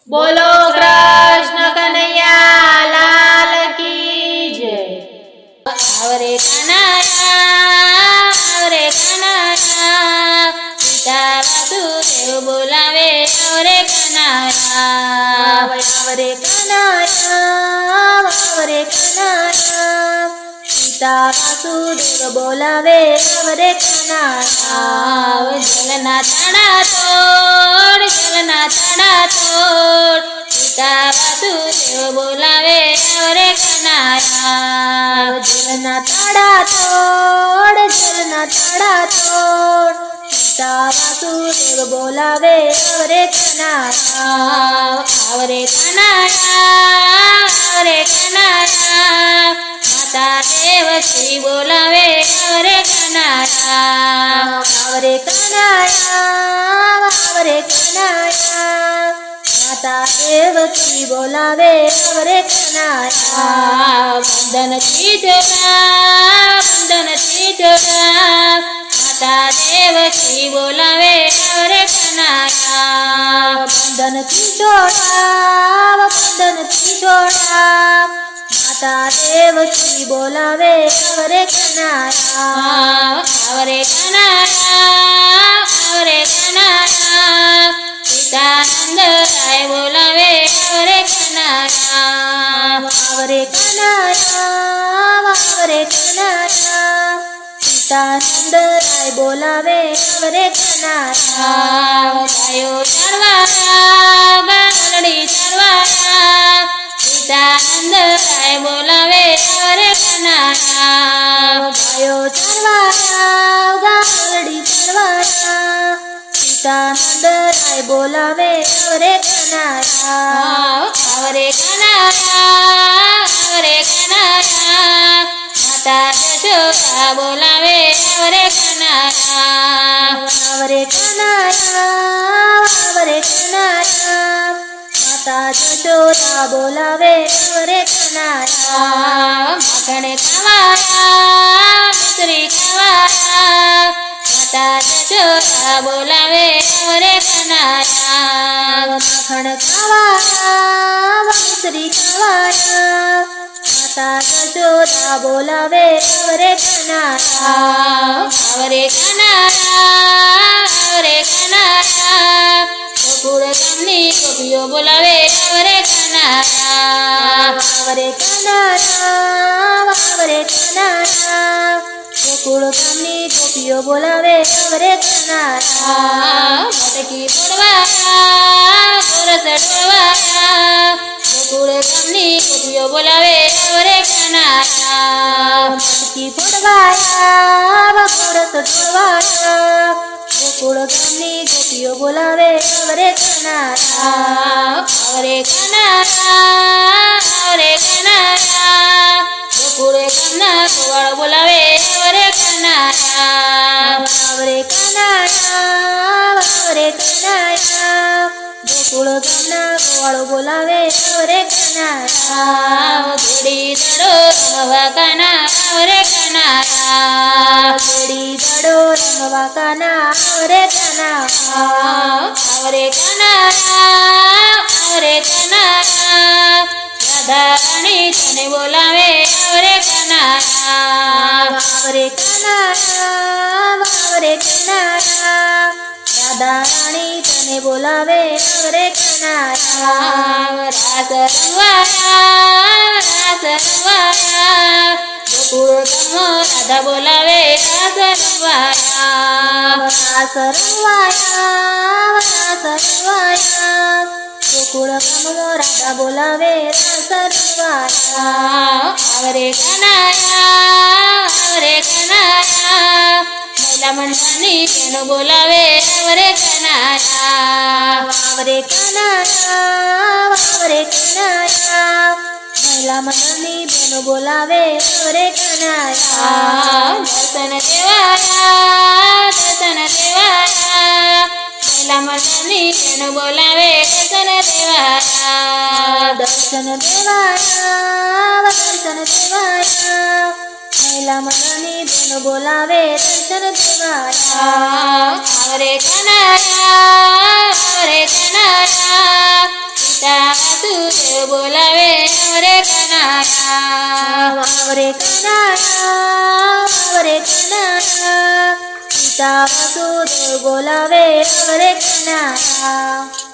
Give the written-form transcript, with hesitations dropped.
બોલો કૃષ્ણ કનૈયા લાલ કી જય। આવરે કનૈયા પિતા વાસુદેવ બોલાવે આવરે કનૈયા। આવરે કનૈયા પિતા વાસુદેવ બોલાવે આવરે કનૈયા। જલના તાળા તોડ પિતા વાસુદેવ બોલાવે આવરે કનૈયા। જલના તાળા તોડ પિતા વાસુદેવ બોલાવે આવરે કનૈયા। આવરે કનૈયા માતા દેવશ્રી બોલાવે આવરે કનૈયા। આવરે કનૈયા માતા દેવકી બોલાવે આવરે કનૈયા। વંદનથી જોડા માતા દેવશ્રી બોલાવે આવરે કનૈયા। વંદનથી જોડા માતા દેવકી બોલાવે આવરે કનૈયા। આવરે કનૈયા પિતા નંદરાય બોલાવે આવરે કનૈયા। આવરે કનૈયા પિતા નંદરાય બોલાવે આવરે કનૈયા। ગાયો ચરવાયા ગાલડી ચરવાયા પિતા નંદરાય બોલાવે આવરે કનૈયા। ગાયો ચરવાયા ગાલડી ચરવાયા પિતા નંદરાય બોલાવે આવરે કનૈયા। આવરે કનૈયા માતા જશોદા બોલાવે આવરે કનૈયા। આવરે કનૈયા માતા જશોદા બોલાવે આવરે કનૈયા। માખણ ખાવાયા મિશ્રી ખાવાયા માતા જશોદા બોલાવે આવરે કનૈયા। માખણ ખાવાયા મિશ્રી ખાવાયા માતા જશોદા બોલાવે આવરે કનૈયા। આવરે કનૈયા ગોકુળ ગામની ગોપીઓ બોલાવે આવરે કનૈયા। આવરે કનૈયા ગોકુળ ગામની ગોપીઓ બોલાવે આવરે કનૈયા। મટકી બોલવાયા ગોરસ ઢોળવાયા ગોકુળ ગામની ગોપીઓ બોલાવે આવરે કનૈયા। મટકી ફોડવાયા ગોરસ ઢોળવાયા ગોકુળ ગામની ગોપીઓ બોલાવે આવરે કનૈયા। આવરે કનૈયા ગોકુળ ગામના ગોવાળો બોલાવે આવરે કનૈયા। આવરે કનૈયા ગોકુળ ગામના ગોવાળો બોલાવે આવરે કનૈયા। ઘોડી દડો રમવા કાના આવરે કનૈયા। ઘોડી દડો રમવા કાના આવરે કનૈયા। આવરે કનૈયા રાધા રાણી તને બોલાવે આવરે કનૈયા। આવરે કનૈયા રાધા રાણી તને બોલાવે આવરે કનૈયા। રાસ રમવાયા ગોકુળ ગામમાં રાધા બોલાવે રાસ રમવાયા। રાસ રમવાયા ગોકુળ ગામમાં રાધા બોલાવે રાસ રમવાયા। આવરે કનૈયા મહિલા મંડળની બહેનો બોલાવે આવરે કનૈયા। આવરે કનૈયા મહિલા મંડળની બહેનો બોલાવે આવરે કનૈયા। દર્શન દેવાયા મહિલા મંડળની બહેનો બોલાવે દર્શન દેવાયા। દર્શન દેવાયા મહિલા મંડળની બહેનો બોલાવે દર્શન દેવાયા। આવરે કનૈયા પિતા વાસુદેવ બોલાવે અવરે કનૈયા વાવરે કનૈયા વાવરે કનૈયા પિતા વાસુદેવ બોલાવે અવરે કનૈયા